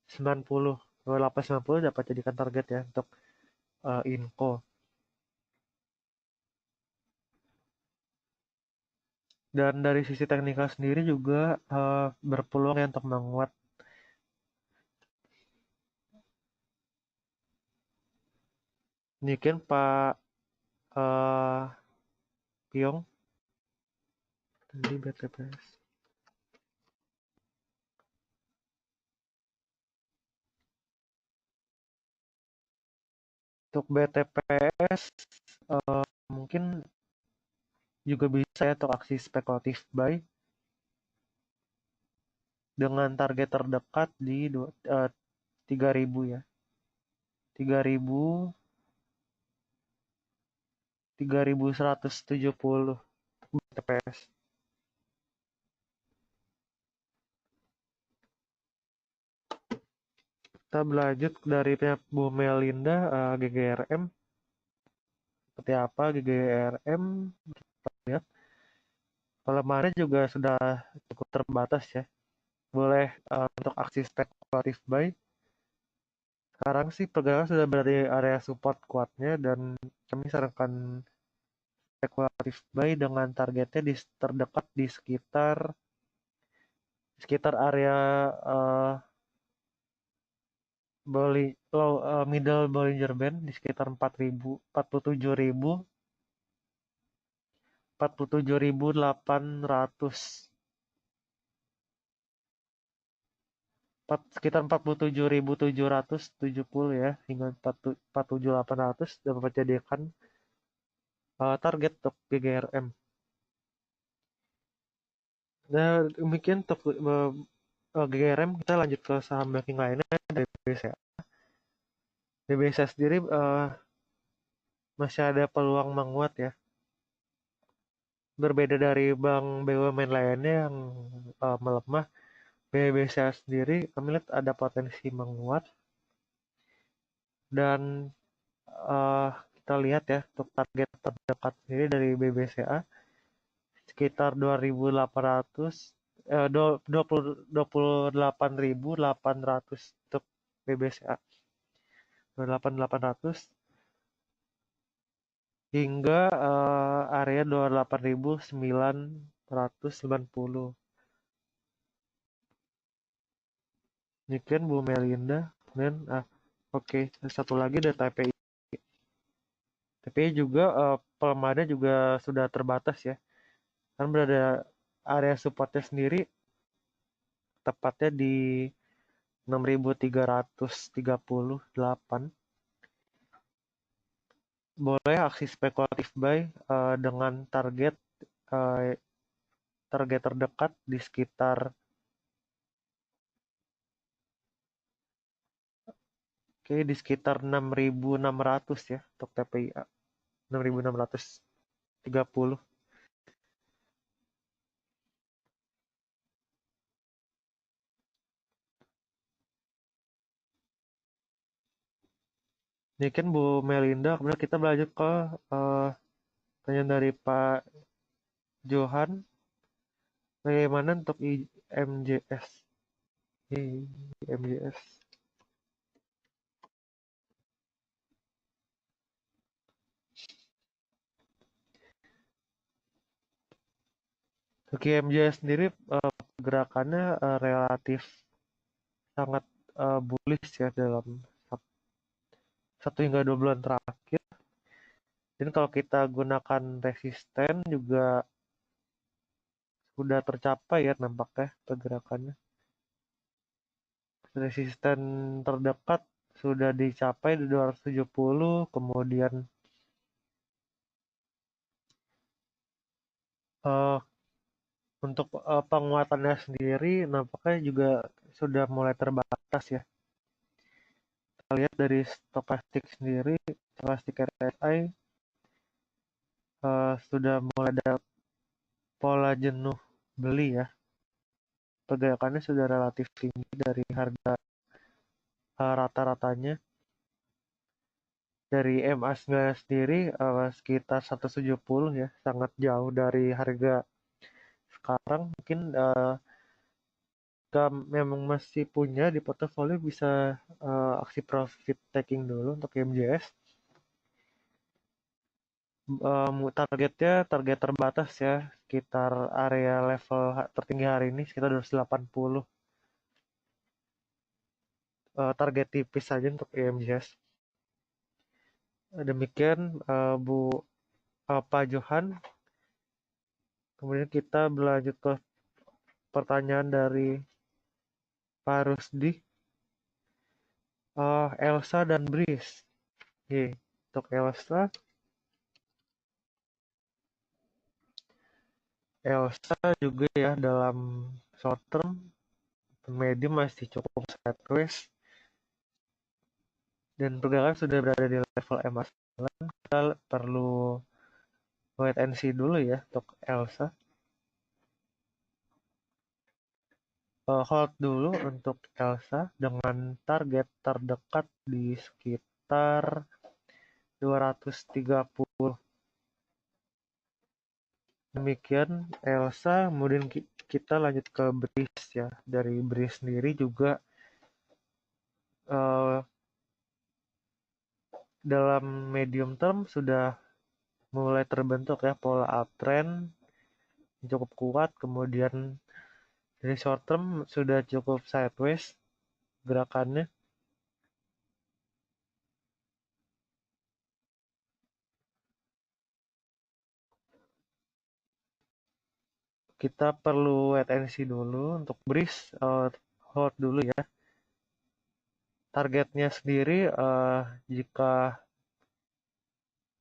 2890 dapat jadikan target ya untuk Inco. Dan dari sisi teknikal sendiri juga berpeluang ya untuk menguat. Demikian Pak Piong tadi BTPS. Untuk BTPS mungkin juga bisa ya untuk aksi spekulatif buy dengan target terdekat di 3.000 ya. 3.000 3.170 TPS. Kita berlanjut dari pihak Bu Melinda, GGRM. Seperti apa GGRM? Kita lihat pelemahannya juga sudah cukup terbatas ya. Boleh untuk aksi spekulatif buy. Sekarang sih pergerakan sudah berada di area support kuatnya dan kami sarankan spekulatif buy dengan targetnya terdekat di sekitar area middle Bollinger Band di sekitar 47.800, sekitar 47.770 ya, hingga 47.800 dapat dijadikan target untuk GGRM. Nah, demikian untuk GGRM. Kita lanjut ke saham banking lainnya dari BBCA. BBCA sendiri masih ada peluang menguat ya. Berbeda dari bank BUMN lainnya yang melemah, BBCA sendiri kami lihat ada potensi menguat. Dan kita lihat ya untuk target terdekat sendiri dari BBCA sekitar 28.800 untuk BBCA. 28.800 hingga area 28.990. Demikian Bu Melinda. Kemudian oke, satu lagi ada TPI. TPI juga pelemahannya juga sudah terbatas ya. Kan berada area supportnya sendiri tepatnya di 6.338. Boleh aksi spekulatif buy dengan target terdekat di sekitar di sekitar 6.600 ya untuk TPIA. 6.630. Ini kan Bu Melinda, kemudian kita berlanjut ke pertanyaan dari Pak Johan. Bagaimana untuk IMJS? IMJS. Untuk IMJS sendiri gerakannya relatif sangat bullish ya dalam 1 hingga 2 bulan terakhir. Dan kalau kita gunakan resisten juga sudah tercapai ya nampaknya pergerakannya. Resisten terdekat sudah dicapai di 270, kemudian untuk penguatannya sendiri nampaknya juga sudah mulai terbatas ya. Kita lihat dari stokastik sendiri, stokastik RSI sudah mulai ada pola jenuh beli ya. Pergerakannya sudah relatif tinggi dari harga rata-ratanya. Dari MA sendiri sekitar 170 ya, sangat jauh dari harga sekarang. Mungkin jika memang masih punya di portofolio bisa aksi profit taking dulu untuk MJS. Targetnya target terbatas ya, sekitar area level tertinggi hari ini sekitar 280. Target tipis saja untuk EMJS. Demikian Bu Pak Johan. Kemudian kita berlanjut ke pertanyaan dari Pak Rusdi. Elsa dan Breeze. Untuk Elsa juga ya dalam short term medium masih cukup sideways, dan pergerakan sudah berada di level MA9. Kita perlu wait and see dulu ya untuk Elsa. Hold dulu untuk Elsa dengan target terdekat di sekitar 230. Demikian Elsa, kemudian kita lanjut ke Breeze ya. Dari Breeze sendiri juga dalam medium term sudah mulai terbentuk ya pola uptrend cukup kuat, kemudian dari short term sudah cukup sideways gerakannya. Kita perlu wait and see dulu untuk Breeze, hold dulu ya. Targetnya sendiri jika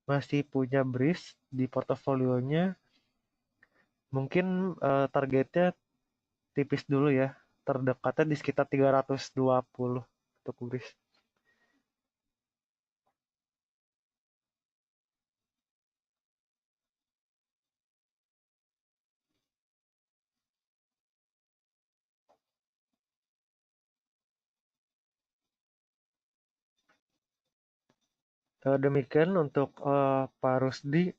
masih punya Breeze di portofolionya, mungkin targetnya tipis dulu ya. Terdekatnya di sekitar 320 untuk Breeze. Demikian untuk Pak Rusdi,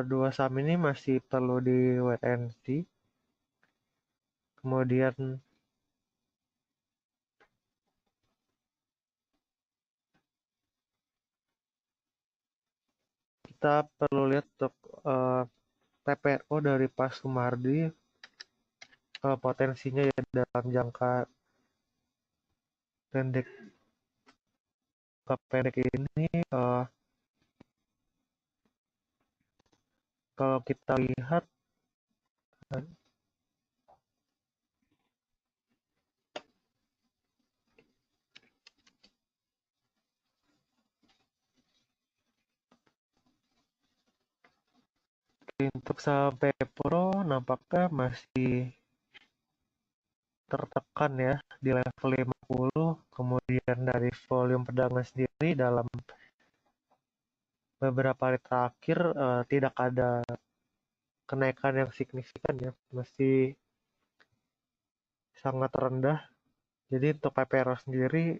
dua saham ini masih perlu di wait and see. Kemudian kita perlu lihat untuk TPO dari Pak Sumardi, potensinya ya dalam jangka pendek ini kalau kita lihat untuk saham Pepro nampaknya masih tertekan ya di level 50, kemudian dari volume perdagangan sendiri dalam beberapa hari terakhir tidak ada kenaikan yang signifikan ya, masih sangat rendah. Jadi untuk PPR sendiri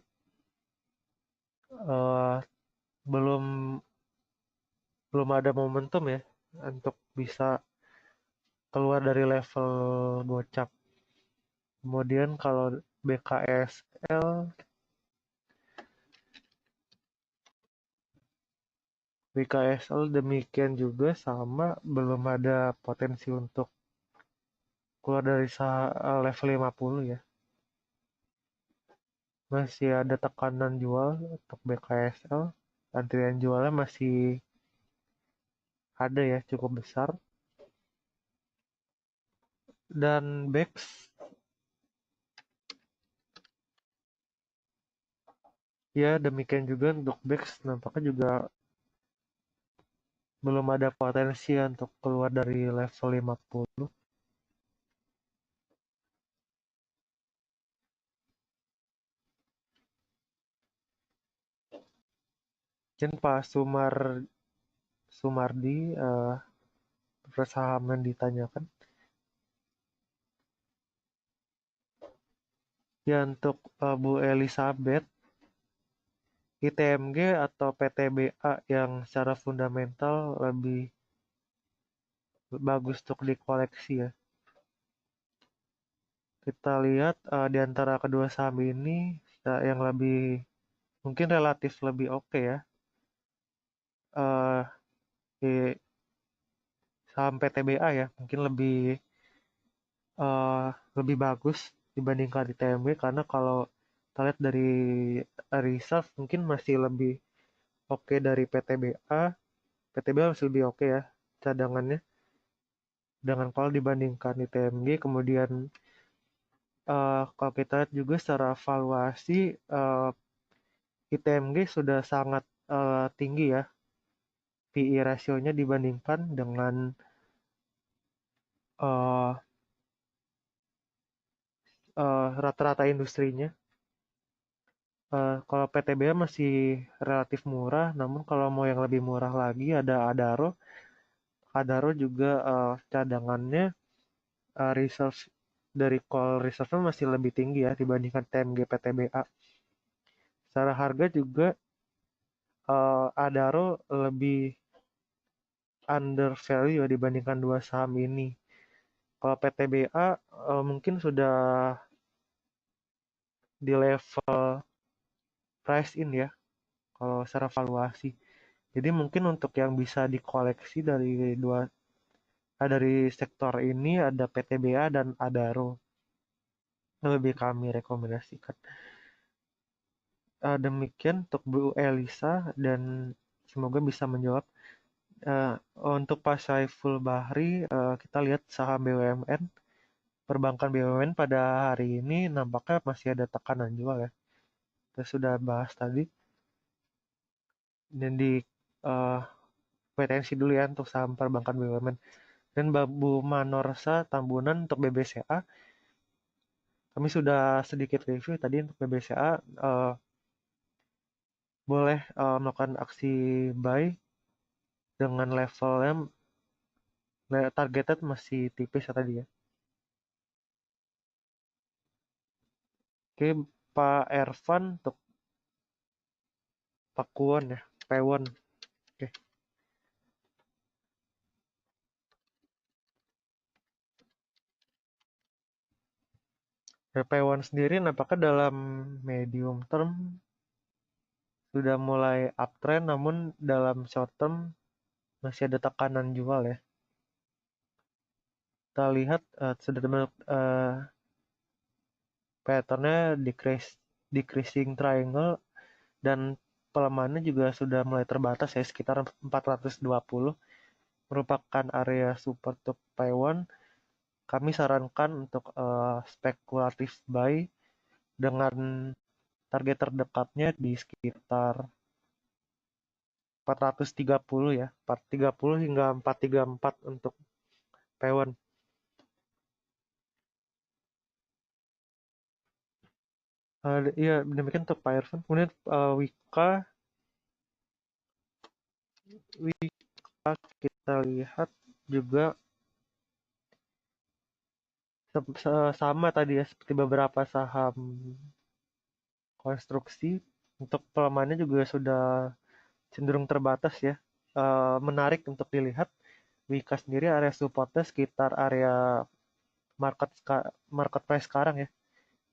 belum ada momentum ya untuk bisa keluar dari level gocap. Kemudian kalau BKSL demikian juga sama, belum ada potensi untuk keluar dari level 50 ya. Masih ada tekanan jual untuk BKSL, antrian jualnya masih ada ya, cukup besar. Dan BEX ya demikian juga untuk BEX, nampaknya juga belum ada potensi untuk keluar dari level 50. Mungkin Pak Sumardi saham yang ditanyakan. Ya untuk Bu Elizabeth, ITMG atau PTBA yang secara fundamental lebih bagus untuk dikoleksi ya. Kita lihat di antara kedua saham ini yang lebih mungkin relatif lebih oke ya. Di saham PTBA ya mungkin lebih bagus dibandingkan ITMG, karena kalau kita lihat dari reserve mungkin masih lebih oke dari PTBA. PTBA masih lebih oke ya cadangannya dengan kalau dibandingkan ITMG. Kemudian kalau kita lihat juga secara valuasi ITMG sudah sangat tinggi ya PE rasionya dibandingkan dengan rata-rata industrinya. Kalau PTBA masih relatif murah, namun kalau mau yang lebih murah lagi ada Adaro. Adaro juga cadangannya reserve dari call reserve masih lebih tinggi ya dibandingkan TMG PTBA. Secara harga juga Adaro lebih under value ya dibandingkan dua saham ini. Kalau PTBA mungkin sudah di level price in ya kalau secara valuasi. Jadi mungkin untuk yang bisa dikoleksi dari sektor ini ada PTBA dan Adaro. Lebih kami rekomendasikan. Demikian untuk Bu Elisa dan semoga bisa menjawab. Untuk Pak Saiful Bahri, kita lihat saham BUMN, perbankan BUMN pada hari ini nampaknya masih ada tekanan jual ya. Kita sudah bahas tadi. Dan di wait-and-see dulu ya untuk saham perbankan BUMN. Dan Bu Manorsa Tambunan untuk BBCA, kami sudah sedikit review tadi untuk BBCA, boleh melakukan aksi buy dengan levelnya targeted masih tipis ya tadi ya. Oke, Pak Ervan untuk Pakuwon ya, Pewon. Oke. Pewon sendiri nampaknya dalam medium term sudah mulai uptrend, namun dalam short term masih ada tekanan jual ya. Kita lihat sudah patternnya decreasing triangle dan pelemahannya juga sudah mulai terbatas ya sekitar 420 merupakan area support untuk Taiwan. Kami sarankan untuk spekulatif buy dengan target terdekatnya di sekitar 430 ya, 430 hingga 434 untuk Taiwan. Iya, demikian untuk Pak Irfan. Kemudian Wika kita lihat juga sama tadi ya seperti beberapa saham konstruksi, untuk pelemahannya juga sudah cenderung terbatas ya. Menarik untuk dilihat Wika sendiri area supportnya sekitar area market price sekarang ya,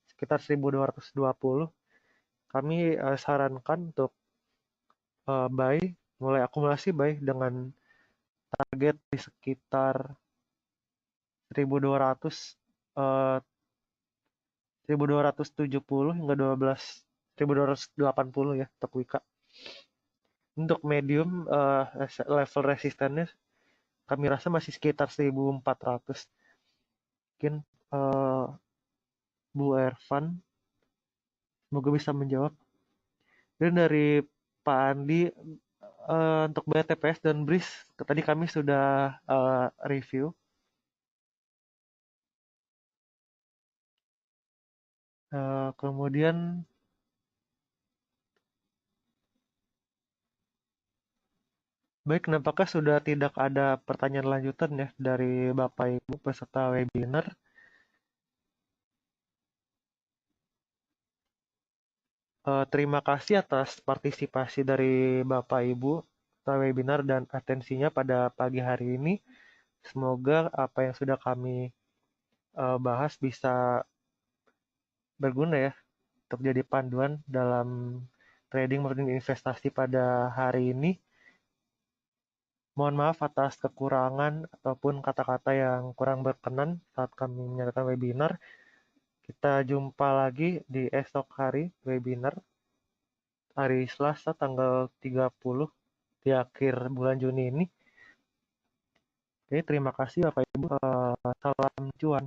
sekitar 1220. Kami sarankan untuk mulai akumulasi buy dengan target di sekitar 1200 1270 hingga 1280 ya untuk Wika. Untuk medium level resistennya kami rasa masih sekitar 1400. Mungkin Bu Ervan semoga bisa menjawab. Dan dari Pak Andi untuk BTPS dan BRIS tadi kami sudah review. Kemudian baik, nampaknya sudah tidak ada pertanyaan lanjutan ya dari Bapak Ibu peserta webinar. Terima kasih atas partisipasi dari Bapak Ibu peserta webinar dan atensinya pada pagi hari ini. Semoga apa yang sudah kami bahas bisa berguna ya untuk jadi panduan dalam trading maupun investasi pada hari ini. Mohon maaf atas kekurangan ataupun kata-kata yang kurang berkenan saat kami menyampaikan webinar. Kita jumpa lagi di esok hari webinar hari Selasa tanggal 30 di akhir bulan Juni ini. Oke, terima kasih Bapak Ibu. Salam cuan.